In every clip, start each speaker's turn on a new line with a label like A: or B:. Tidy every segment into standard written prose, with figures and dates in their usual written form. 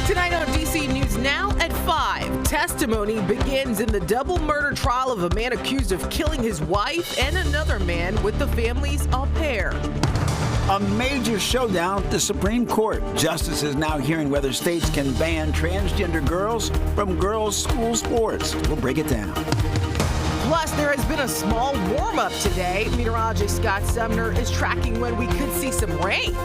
A: Tonight on DC News Now at 5, testimony begins in the double murder trial of a man accused of killing his wife and another man with the family's au pair.
B: A major showdown at the Supreme Court. Justices now hearing whether states can ban transgender girls from girls' school sports. We'll break it down.
A: Plus, there has been a small warm-up today. Meteorologist Scott Sumner is tracking when we could see some rain.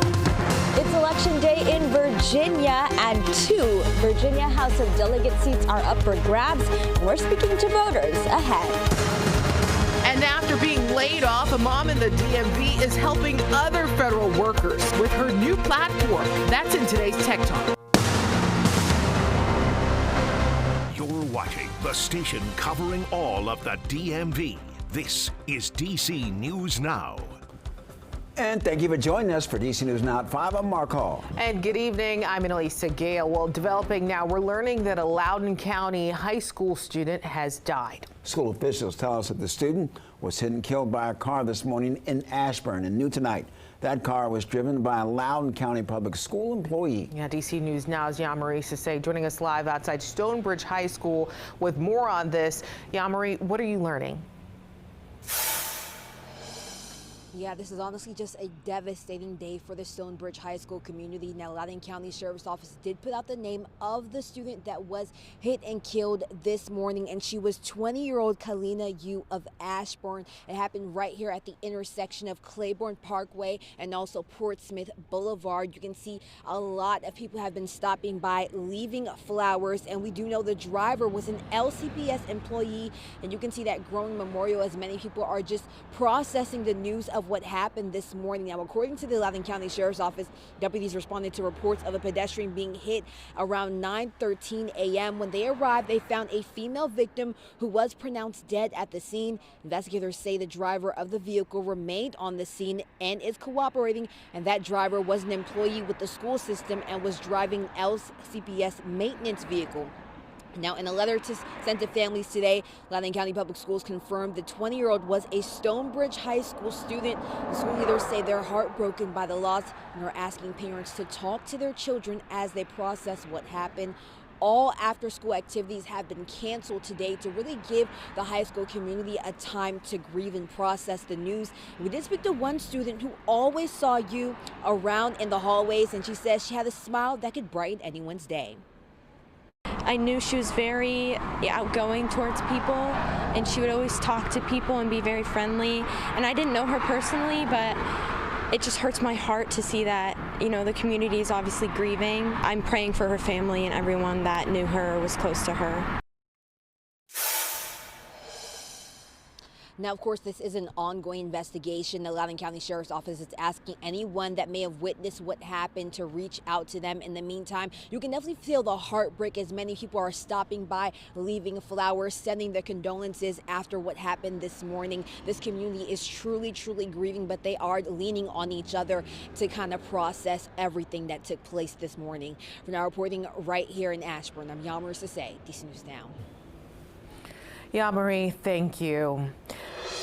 C: It's Election Day in Virginia, and 2 Virginia House of Delegate seats are up for grabs. We're speaking to voters ahead.
A: And after being laid off, a mom in the DMV is helping other federal workers with her new platform. That's in today's Tech Talk.
D: You're watching the station covering all of the DMV. This is DC News Now.
B: And thank you for joining us for DC News Now at 5. I'm Mark Hall.
A: And good evening. I'm Annalisa Gale. Well, developing now, we're learning that a Loudoun County high school student has died.
B: School officials tell us that the student was hit and killed by a car this morning in Ashburn. And new tonight, that car was driven by a Loudoun County public school employee.
A: Yeah, DC News Now's Yamari Sase joining us live outside Stonebridge High School with more on this. Yamari, what are you learning?
C: Yeah, this is honestly just a devastating day for the Stonebridge High School community. Now, Loudoun County Sheriff's Office did put out the name of the student that was hit and killed this morning, and she was 20-year-old Kalina Yu of Ashburn. It happened right here at the intersection of Claiborne Parkway and also Portsmouth Boulevard. You can see a lot of people have been stopping by, leaving flowers, and we do know the driver was an LCPS employee, and you can see that growing memorial as many people are just processing the news of what happened this morning. Now, according to the Loudoun County Sheriff's Office, deputies responded to reports of a pedestrian being hit around 9:13 a.m. When they arrived, they found a female victim who was pronounced dead at the scene. Investigators say the driver of the vehicle remained on the scene and is cooperating, and that driver was an employee with the school system and was driving LCPS maintenance vehicle. Now, in a letter sent to families today, Loudoun County Public Schools confirmed the 20-year-old was a Stonebridge High School student. The school leaders say they're heartbroken by the loss and are asking parents to talk to their children as they process what happened. All after-school activities have been canceled today to really give the high school community a time to grieve and process the news. We did speak to one student who always saw you around in the hallways, and she says she had a smile that could brighten anyone's day.
E: I knew she was very outgoing towards people, and she would always talk to people and be very friendly. And I didn't know her personally, but it just hurts my heart to see that, the community is obviously grieving. I'm praying for her family and everyone that knew her or was close to her.
C: Now, of course, this is an ongoing investigation. The Loudoun County Sheriff's Office is asking anyone that may have witnessed what happened to reach out to them. In the meantime, you can definitely feel the heartbreak as many people are stopping by, leaving flowers, sending their condolences after what happened this morning. This community is truly, truly grieving, but they are leaning on each other to kind of process everything that took place this morning. For now, reporting right here in Ashburn, I'm Yamari Sase, DC News Now.
A: Yamari, thank you.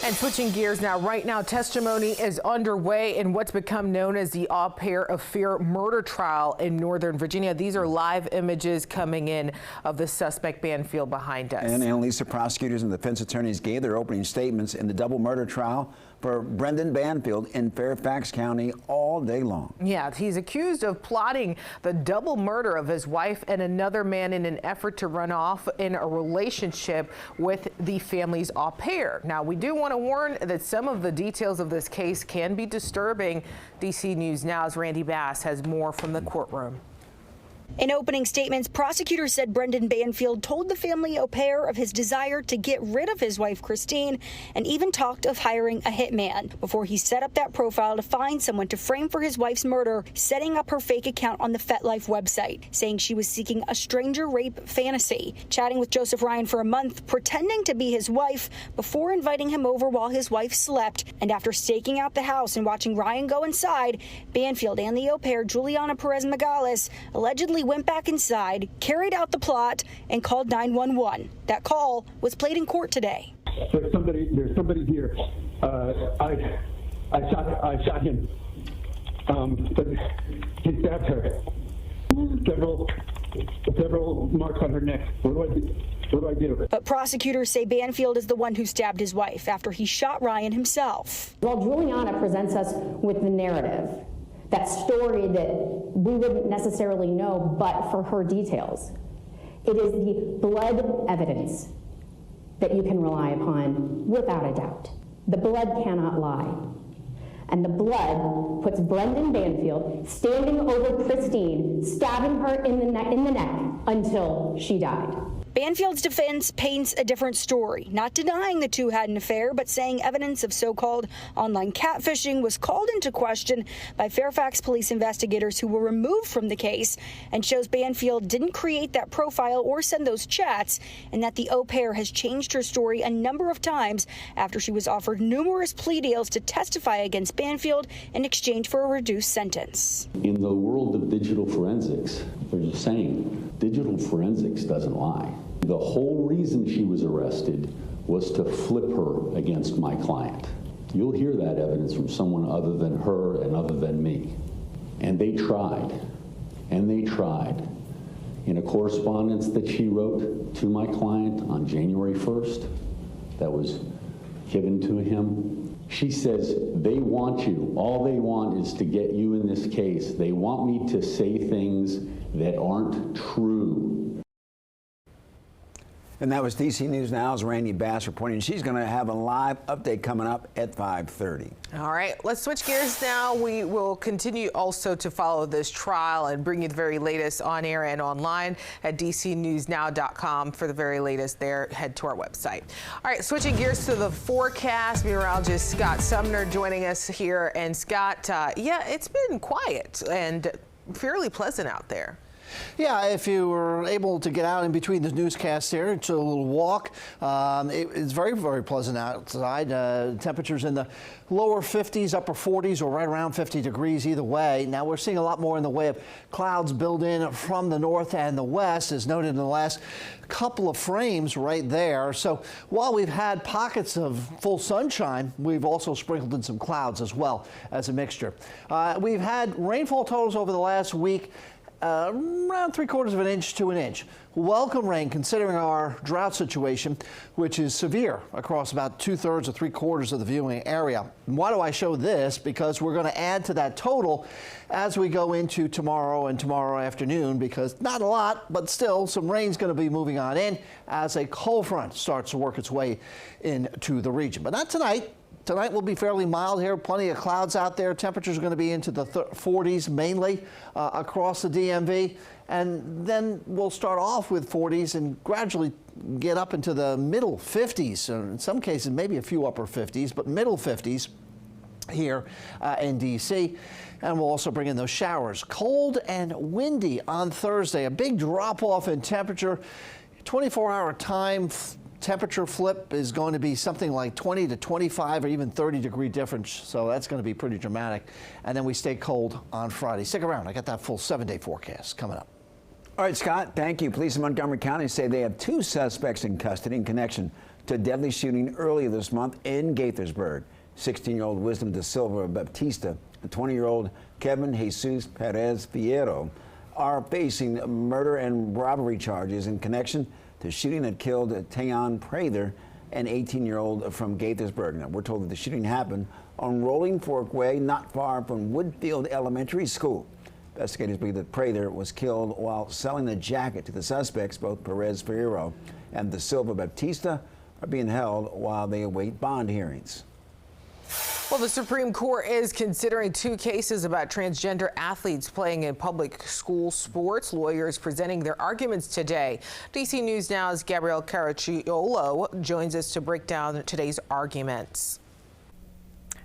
A: And switching gears now, right now, testimony is underway in what's become known as the au pair affair murder trial in Northern Virginia. These are live images coming in of the suspect Banfield behind us.
B: And Annalisa, prosecutors and defense attorneys gave their opening statements in the double murder trial for Brendan Banfield in Fairfax County all day long.
A: Yeah, he's accused of plotting the double murder of his wife and another man in an effort to run off in a relationship with the family's au pair. Now, we do want to warn that some of the details of this case can be disturbing. DC News Now's Randy Bass has more from the courtroom.
F: In opening statements, prosecutors said Brendan Banfield told the family au pair of his desire to get rid of his wife, Christine, and even talked of hiring a hitman before he set up that profile to find someone to frame for his wife's murder, setting up her fake account on the FetLife website, saying she was seeking a stranger rape fantasy, chatting with Joseph Ryan for a month, pretending to be his wife before inviting him over while his wife slept. And after staking out the house and watching Ryan go inside, Banfield and the au pair, Juliana Perez Megales, allegedly went back inside, carried out the plot, and called 911. That call was played in court today.
G: There's somebody here. I shot him. But he stabbed her several marks on her neck. What do I do?
F: But prosecutors say Banfield is the one who stabbed his wife after he shot Ryan himself.
H: Well, Juliana presents us with the narrative, that story that we wouldn't necessarily know but for her details. It is the blood evidence that you can rely upon without a doubt. The blood cannot lie. And the blood puts Brendan Banfield standing over Christine, stabbing her in the neck until she died.
F: Banfield's defense paints a different story, not denying the two had an affair, but saying evidence of so-called online catfishing was called into question by Fairfax police investigators who were removed from the case, and shows Banfield didn't create that profile or send those chats, and that the au pair has changed her story a number of times after she was offered numerous plea deals to testify against Banfield in exchange for a reduced sentence.
I: In the world of digital forensics, they're just saying digital forensics doesn't lie. The whole reason she was arrested was to flip her against my client. You'll hear that evidence from someone other than her and other than me. And they tried, and they tried. In a correspondence that she wrote to my client on January 1st, that was given to him, she says, they want you. All they want is to get you in this case. They want me to say things that aren't true.
B: And that was DC News Now's Randy Bass reporting. She's going to have a live update coming up at 5:30.
A: All right, let's switch gears now. We will continue also to follow this trial and bring you the very latest on air and online at dcnewsnow.com. For the very latest there, head to our website. All right, switching gears to the forecast, meteorologist Scott Sumner joining us here. And Scott, yeah, it's been quiet and fairly pleasant out there.
J: Yeah, if you were able to get out in between the newscasts here to a little walk, it's very, very pleasant outside. Temperatures in the lower 50s, upper 40s, or right around 50 degrees either way. Now we're seeing a lot more in the way of clouds build in from the north and the west, as noted in the last couple of frames right there. So while we've had pockets of full sunshine, we've also sprinkled in some clouds as well as a mixture. We've had rainfall totals over the last week around 3/4 of an inch to an inch. Welcome rain considering our drought situation, which is severe across about 2/3 or 3/4 of the viewing area. And why do I show this? Because we're going to add to that total as we go into tomorrow and tomorrow afternoon, because not a lot, but still some rain's going to be moving on in as a cold front starts to work its way into the region. But not tonight. Tonight will be fairly mild here. Plenty of clouds out there. Temperatures are going to be into the 40s mainly across the DMV. And then we'll start off with 40s and gradually get up into the middle 50s. In some cases, maybe a few upper 50s, but middle 50s here in D.C. And we'll also bring in those showers. Cold and windy on Thursday. A big drop off in temperature. 24-hour time temperature flip is going to be something like 20 to 25 or even 30 degree difference. So that's going to be pretty dramatic. And then we stay cold on Friday. Stick around. I got that full 7-day forecast coming up.
B: All right, Scott, thank you. Police in Montgomery County say they have 2 suspects in custody in connection to a deadly shooting earlier this month in Gaithersburg. 16-year-old Wisdom Da Silva Baptista and 20-year-old Kevin Jesus Perez Fierro are facing murder and robbery charges in connection to shooting that killed Tayon Prather, an 18-year-old from Gaithersburg. Now, we're told that the shooting happened on Rolling Fork Way, not far from Woodfield Elementary School. Investigators believe that Prather was killed while selling a jacket to the suspects. Both Perez Fierro and Da Silva Baptista are being held while they await bond hearings.
A: Well, the Supreme Court is considering 2 cases about transgender athletes playing in public school sports. Lawyers presenting their arguments today. DC News Now's Gabrielle Caracciolo joins us to break down today's arguments.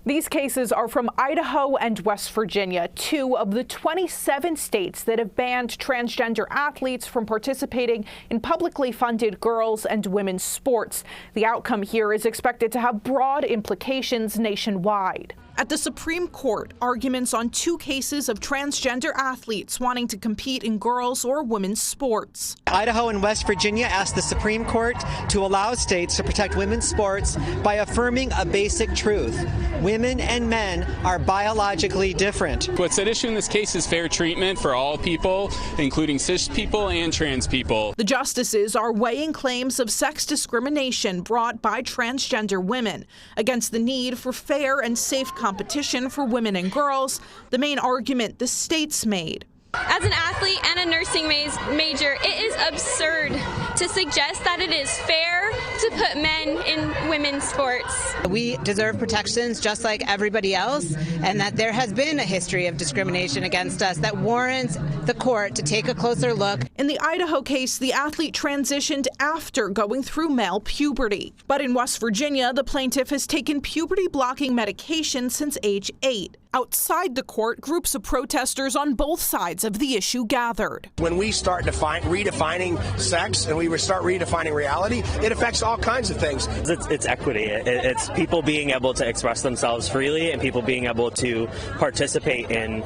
K: These cases are from Idaho and West Virginia, 2 of the 27 states that have banned transgender athletes from participating in publicly funded girls' and women's sports. The outcome here is expected to have broad implications nationwide. At the Supreme Court, arguments on 2 cases of transgender athletes wanting to compete in girls' or women's sports.
L: Idaho and West Virginia asked the Supreme Court to allow states to protect women's sports by affirming a basic truth. Women and men are biologically different.
M: What's at issue in this case is fair treatment for all people, including cis people and trans people.
K: The justices are weighing claims of sex discrimination brought by transgender women against the need for fair and safe competition for women and girls, the main argument the states made.
N: As an athlete and a nursing major, it is absurd to suggest that it is fair to put men in women's sports.
O: We deserve protections just like everybody else, and that there has been a history of discrimination against us that warrants the court to take a closer look.
K: In the Idaho case, the athlete transitioned after going through male puberty. But in West Virginia, the plaintiff has taken puberty-blocking medication since age 8. Outside the court, groups of protesters on both sides of the issue gathered.
P: When we start redefining sex and we start redefining reality, it affects all kinds of things.
Q: It's equity. It's people being able to express themselves freely and people being able to participate in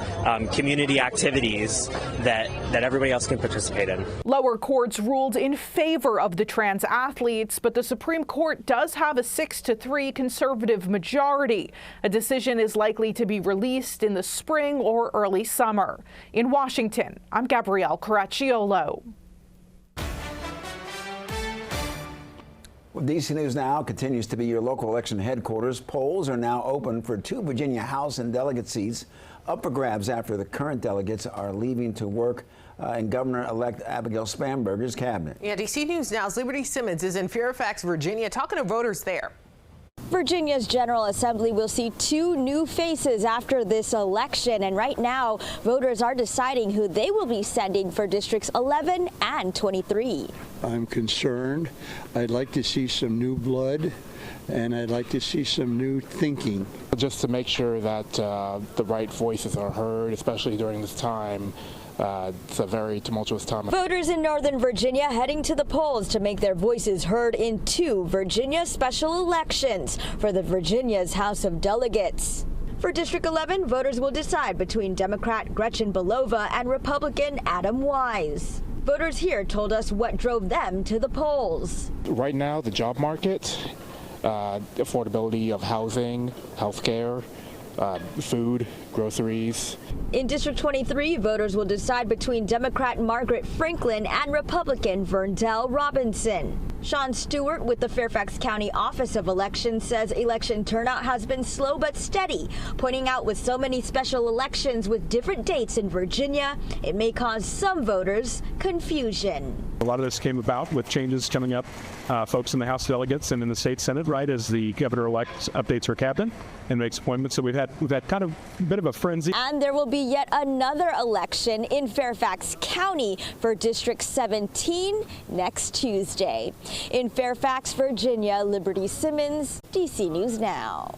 Q: community activities that everybody else can participate in.
K: Lower courts ruled in favor of the trans athletes, but the Supreme Court does have a 6-3 conservative majority. A decision is likely to be released in the spring or early summer. In Washington, I'm Gabrielle Caracciolo.
B: Well, DC News Now continues to be your local election headquarters. Polls are now open for 2 Virginia House and delegate seats up for grabs after the current delegates are leaving to work in Governor-elect Abigail Spanberger's cabinet.
A: Yeah, DC News Now's Liberty Simmons is in Fairfax, Virginia, talking to voters there.
C: Virginia's General Assembly will see 2 new faces after this election, and right now voters are deciding who they will be sending for districts 11 and 23.
R: I'm concerned. I'd like to see some new blood, and I'd like to see some new thinking.
S: Just to make sure that the right voices are heard, especially during this time. It's a very tumultuous time.
C: Voters in Northern Virginia heading to the polls to make their voices heard in 2 Virginia special elections for the Virginia's House of Delegates. For District 11, voters will decide between Democrat Gretchen Belova and Republican Adam Wise. Voters here told us what drove them to the polls.
S: Right now, the job market, affordability of housing, health care, food, groceries.
C: In District 23, voters will decide between Democrat Margaret Franklin and Republican Verndell Robinson. Sean Stewart with the Fairfax County Office of Elections says election turnout has been slow but steady, pointing out with so many special elections with different dates in Virginia, it may cause some voters confusion.
T: A lot of this came about with changes coming up, folks in the House delegates and in the state Senate, right, as the governor-elect updates her cabinet and makes appointments. So we've had kind of a bit of a frenzy.
C: And there will be yet another election in Fairfax County for District 17 next Tuesday. In Fairfax, Virginia, Liberty Simmons, DC News Now.